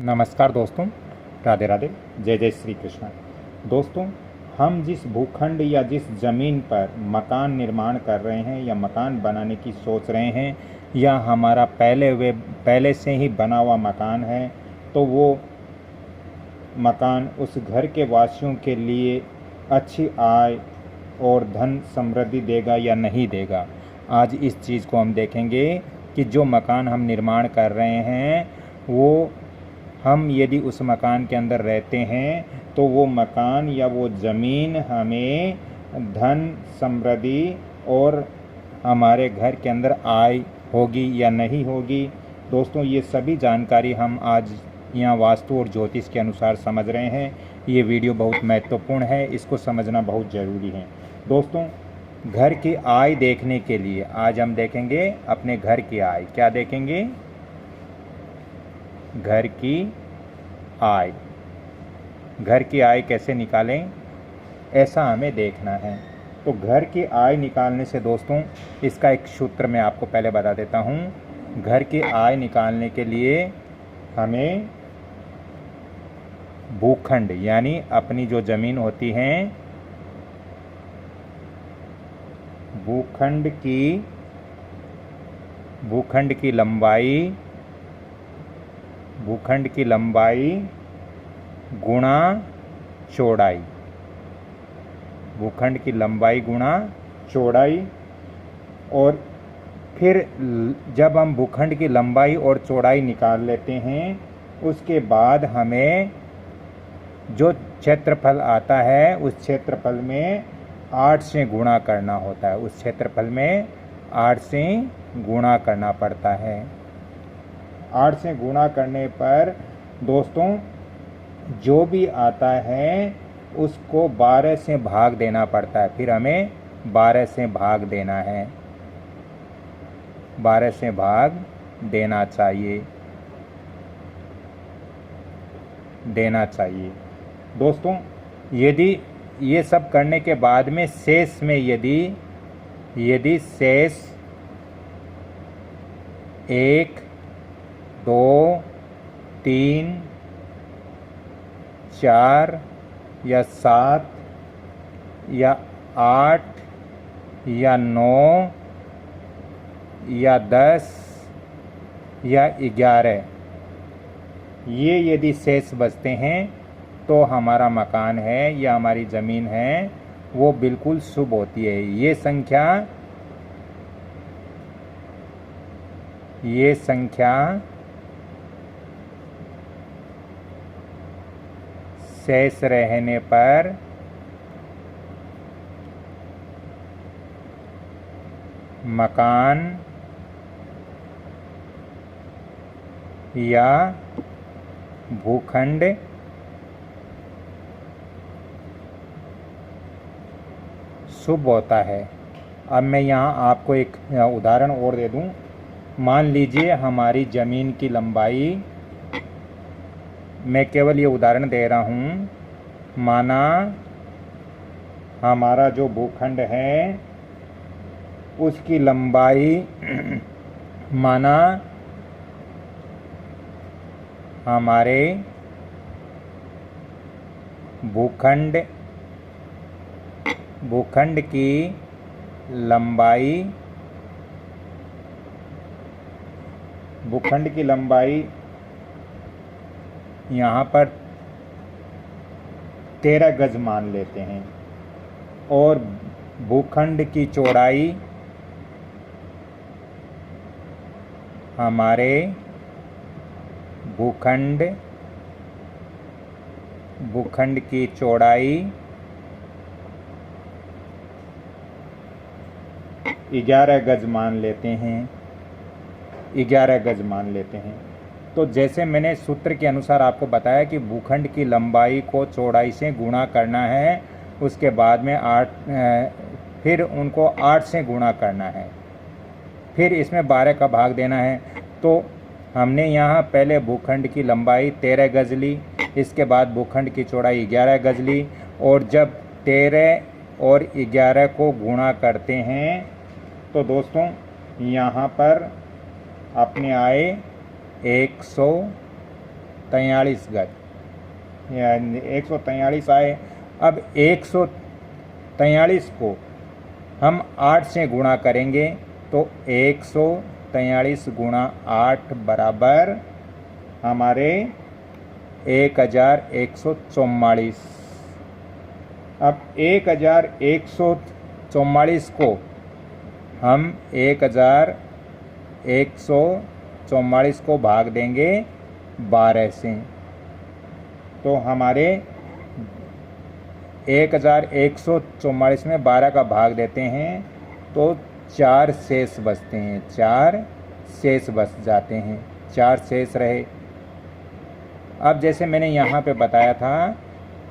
नमस्कार दोस्तों, राधे राधे, जय जय श्री कृष्ण। दोस्तों, हम जिस भूखंड या जिस ज़मीन पर मकान निर्माण कर रहे हैं या मकान बनाने की सोच रहे हैं या हमारा पहले से ही बना हुआ मकान है, तो वो मकान उस घर के वासियों के लिए अच्छी आय और धन समृद्धि देगा या नहीं देगा। आज इस चीज़ को हम देखेंगे कि जो मकान हम निर्माण कर रहे हैं वो हम यदि उस मकान के अंदर रहते हैं तो वो मकान या वो ज़मीन हमें धन समृद्धि और हमारे घर के अंदर आय होगी या नहीं होगी। दोस्तों, ये सभी जानकारी हम आज यहाँ वास्तु और ज्योतिष के अनुसार समझ रहे हैं। ये वीडियो बहुत महत्वपूर्ण है, इसको समझना बहुत ज़रूरी है। दोस्तों, घर की आय देखने के लिए आज हम देखेंगे अपने घर की आय। क्या देखेंगे? घर की आय। घर की आय कैसे निकालें, ऐसा हमें देखना है। तो घर की आय निकालने से दोस्तों, इसका एक सूत्र मैं आपको पहले बता देता हूँ। घर की आय निकालने के लिए हमें भूखंड यानी अपनी जो ज़मीन होती है, भूखंड की लंबाई गुणा चौड़ाई। भूखंड की लंबाई गुणा चौड़ाई। और फिर जब हम भूखंड की लंबाई और चौड़ाई निकाल लेते हैं, उसके बाद हमें जो क्षेत्रफल आता है उस क्षेत्रफल में 8 से गुणा करना होता है। उस क्षेत्रफल में 8 से गुणा करना पड़ता है। 8 से गुणा करने पर दोस्तों जो भी आता है उसको 12 से भाग देना पड़ता है। फिर हमें 12 से भाग देना है, 12 से भाग देना चाहिए। दोस्तों, यदि ये सब करने के बाद में शेष में यदि शेष 1, 2, 3, 4 या 7 या 8 या 9 या 10 या 11 ये यदि शेष बचते हैं तो हमारा मकान है या हमारी ज़मीन है वो बिल्कुल शुभ होती है। ये संख्या शेष रहने पर मकान या भूखंड शुभ होता है। अब मैं यहाँ आपको एक उदाहरण और दे दूँ। मान लीजिए हमारी ज़मीन की लंबाई, मैं केवल ये उदाहरण दे रहा हूँ, माना हमारा जो भूखंड है उसकी लंबाई माना हमारे भूखंड की लंबाई यहाँ पर 13 गज मान लेते हैं और भूखंड की चौड़ाई हमारे भूखंड की चौड़ाई 11 गज मान लेते हैं। 11 गज मान लेते हैं। तो जैसे मैंने सूत्र के अनुसार आपको बताया कि भूखंड की लंबाई को चौड़ाई से गुणा करना है, उसके बाद में 8 फिर उनको 8 से गुणा करना है, फिर इसमें 12 का भाग देना है। तो हमने यहाँ पहले भूखंड की लंबाई 13 गज ली, इसके बाद भूखंड की चौड़ाई 11 गज ली, और जब 13 और 11 को गुणा करते हैं तो दोस्तों यहाँ पर अपने आए 143 गज, 143 आए। अब 143 को हम 8 से गुणा करेंगे तो 143 गुणा 8 बराबर हमारे 1144। अब 1144 को हम 1144 को भाग देंगे 12 से, तो हमारे 1144 में 12 का भाग देते हैं तो 4 शेष बचते हैं, 4 शेष बच जाते हैं, 4 शेष रहे। अब जैसे मैंने यहाँ पे बताया था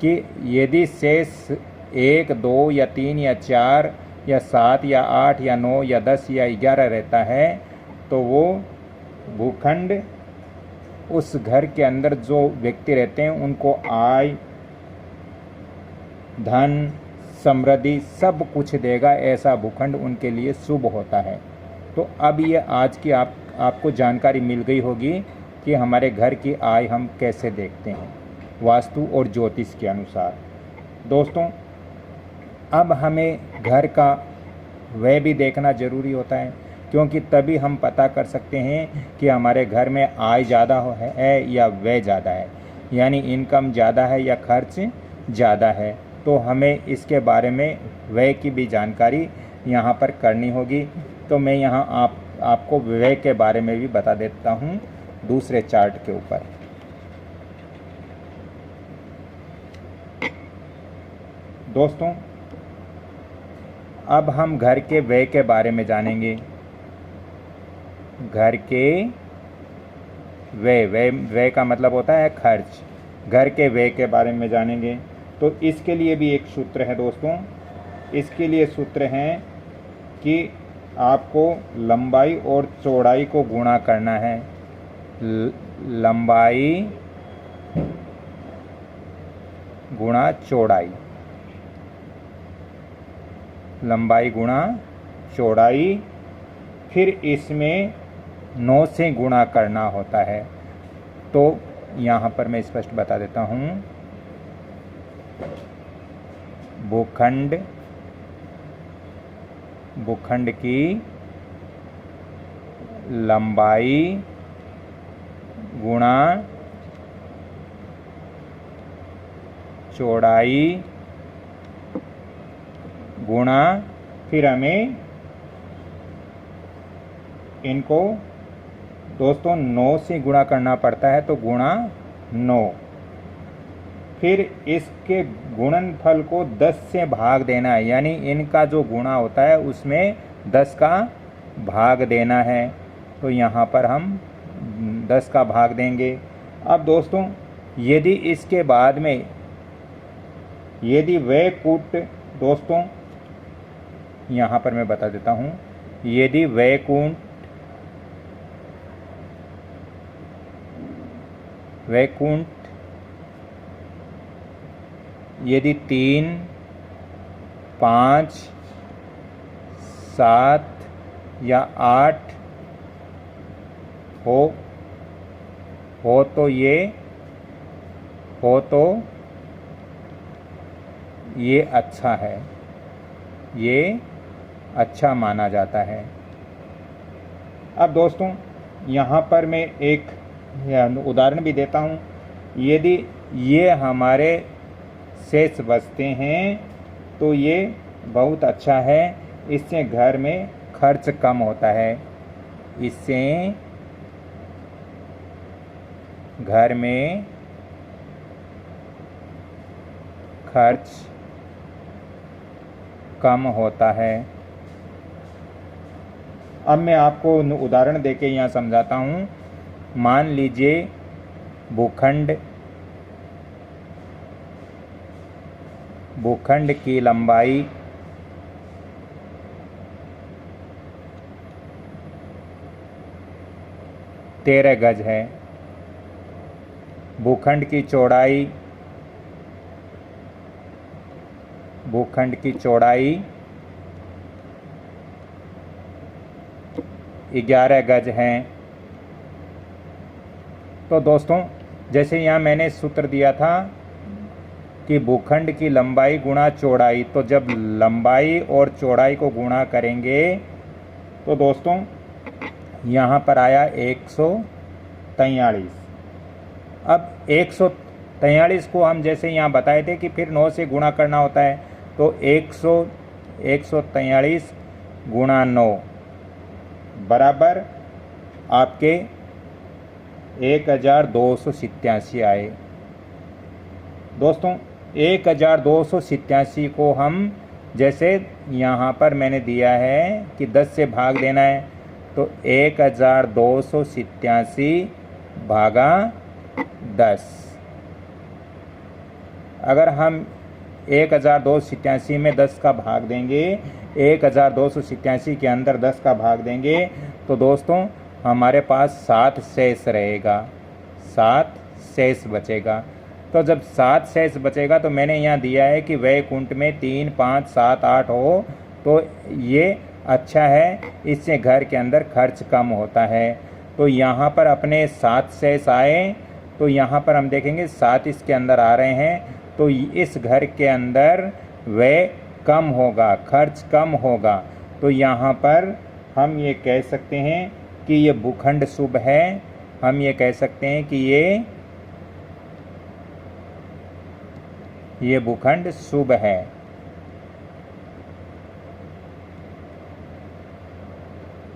कि यदि शेष 1, 2 या 3 या 4 या 7 या 8 या 9 या 10 या 11 रहता है तो वो भूखंड उस घर के अंदर जो व्यक्ति रहते हैं उनको आय, धन, समृद्धि सब कुछ देगा, ऐसा भूखंड उनके लिए शुभ होता है। तो अब ये आज की आपको जानकारी मिल गई होगी कि हमारे घर की आय हम कैसे देखते हैं वास्तु और ज्योतिष के अनुसार। दोस्तों, अब हमें घर का व्यय भी देखना ज़रूरी होता है, क्योंकि तभी हम पता कर सकते हैं कि हमारे घर में आय ज़्यादा है या व्यय ज़्यादा है, यानी इनकम ज़्यादा है या खर्च ज़्यादा है। तो हमें इसके बारे में व्यय की भी जानकारी यहाँ पर करनी होगी। तो मैं यहाँ आपको व्यय के बारे में भी बता देता हूँ दूसरे चार्ट के ऊपर। दोस्तों, अब हम घर के व्यय के बारे में जानेंगे। घर के व्यय का मतलब होता है खर्च। घर के व्यय के बारे में जानेंगे तो इसके लिए भी एक सूत्र है दोस्तों। इसके लिए सूत्र है कि आपको लंबाई और चौड़ाई को गुणा करना है। लंबाई गुणा चौड़ाई, लंबाई गुणा चौड़ाई, फिर इसमें 9 से गुणा करना होता है। तो यहाँ पर मैं स्पष्ट बता देता हूँ। भूखंड की लंबाई गुणा चौड़ाई गुणा, फिर हमें इनको दोस्तों 9 से गुणा करना पड़ता है, तो गुणा 9, फिर इसके गुणनफल को 10 से भाग देना है, यानी इनका जो गुणा होता है उसमें 10 का भाग देना है। तो यहाँ पर हम 10 का भाग देंगे। अब दोस्तों, यदि इसके बाद में यदि व्यय कूट, दोस्तों यहाँ पर मैं बता देता हूँ, यदि व्यय कूट यदि 3, 5, 7 या 8 हो तो ये अच्छा है, ये अच्छा माना जाता है। अब दोस्तों, यहाँ पर मैं एक उदाहरण भी देता हूँ। यदि ये हमारे शेष बचते हैं तो ये बहुत अच्छा है, इससे घर में खर्च कम होता है, इससे घर में खर्च कम होता है। अब मैं आपको उदाहरण देके यहाँ समझाता हूँ। मान लीजिए भूखंड की लंबाई 13 गज है, भूखंड की चौड़ाई 11 गज है। तो दोस्तों, जैसे यहाँ मैंने सूत्र दिया था कि भूखंड की लंबाई गुणा चौड़ाई, तो जब लंबाई और चौड़ाई को गुणा करेंगे तो दोस्तों यहाँ पर आया 143। अब 143 को हम जैसे यहाँ बताए थे कि फिर 9 से गुणा करना होता है, तो 143 गुणा 9 बराबर आपके 1287 आए। दोस्तों 1287 को हम जैसे यहाँ पर मैंने दिया है कि 10 से भाग देना है, तो 1287 भागा 10। अगर हम 1287 में 10 का भाग देंगे, 1287 के अंदर 10 का भाग देंगे, तो दोस्तों हमारे पास 7 शेष रहेगा, 7 शेष बचेगा। तो जब 7 शेष बचेगा तो मैंने यहाँ दिया है कि वैकुंठ में 3, 5, 7, 8 हो, तो ये अच्छा है, इससे घर के अंदर खर्च कम होता है। तो यहाँ पर अपने 7 शेष आए, तो यहाँ पर हम देखेंगे 7 इसके अंदर आ रहे हैं, तो इस घर के अंदर व्यय कम होगा, खर्च कम होगा। तो यहाँ पर हम ये कह सकते हैं कि ये भूखंड शुभ है। हम ये कह सकते हैं कि ये भूखंड शुभ है।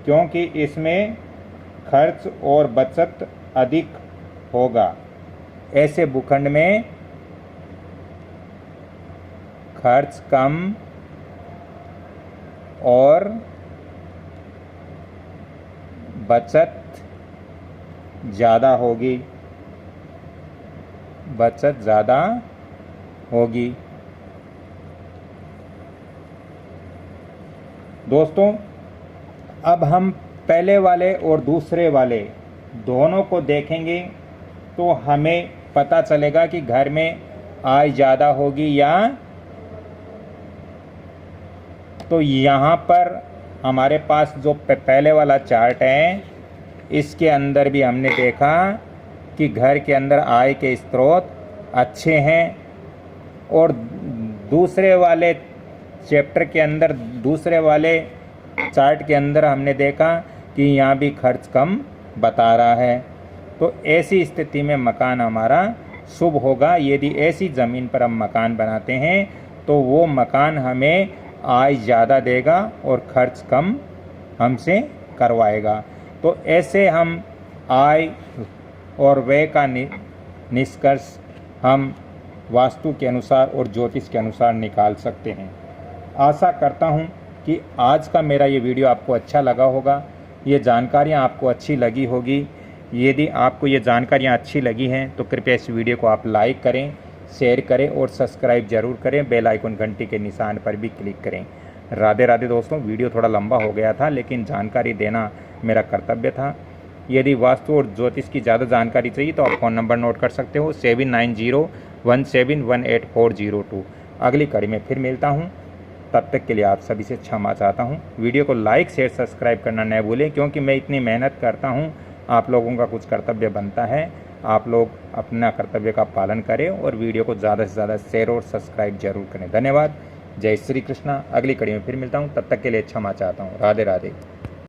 क्योंकि इसमें खर्च और बचत अधिक होगा। ऐसे भूखंड में खर्च कम और बचत ज़्यादा होगी, बचत ज़्यादा होगी। दोस्तों अब हम पहले वाले और दूसरे वाले दोनों को देखेंगे तो हमें पता चलेगा कि घर में आय ज़्यादा होगी या। तो यहाँ पर हमारे पास जो पहले वाला चार्ट है, इसके अंदर भी हमने देखा कि घर के अंदर आय के स्रोत अच्छे हैं, और दूसरे वाले चैप्टर के अंदर, दूसरे वाले चार्ट के अंदर हमने देखा कि यहाँ भी खर्च कम बता रहा है। तो ऐसी स्थिति में मकान हमारा शुभ होगा। यदि ऐसी ज़मीन पर हम मकान बनाते हैं तो वो मकान हमें आय ज़्यादा देगा और खर्च कम हमसे करवाएगा। तो ऐसे हम आय और व्यय का निष्कर्ष हम वास्तु के अनुसार और ज्योतिष के अनुसार निकाल सकते हैं। आशा करता हूं कि आज का मेरा ये वीडियो आपको अच्छा लगा होगा, ये जानकारियां आपको अच्छी लगी होगी। यदि आपको ये जानकारियां अच्छी लगी हैं तो कृपया इस वीडियो को आप लाइक करें, शेयर करें और सब्सक्राइब जरूर करें। बेल आइकन घंटी के निशान पर भी क्लिक करें। राधे राधे दोस्तों, वीडियो थोड़ा लंबा हो गया था, लेकिन जानकारी देना मेरा कर्तव्य था। यदि वास्तु और ज्योतिष की ज़्यादा जानकारी चाहिए तो आप फ़ोन नंबर नोट कर सकते हो 7901718402। अगली कड़ी में फिर मिलता हूँ, तब तक के लिए आप सभी से क्षमा चाहता हूँ। वीडियो को लाइक शेयर सब्सक्राइब करना न भूलें, क्योंकि मैं इतनी मेहनत करता हूँ, आप लोगों का कुछ कर्तव्य बनता है। आप लोग अपना कर्तव्य का पालन करें और वीडियो को ज़्यादा से ज़्यादा शेयर और सब्सक्राइब जरूर करें। धन्यवाद। जय श्री कृष्णा। अगली कड़ी में फिर मिलता हूँ, तब तक के लिए क्षमा चाहता हूँ। राधे राधे।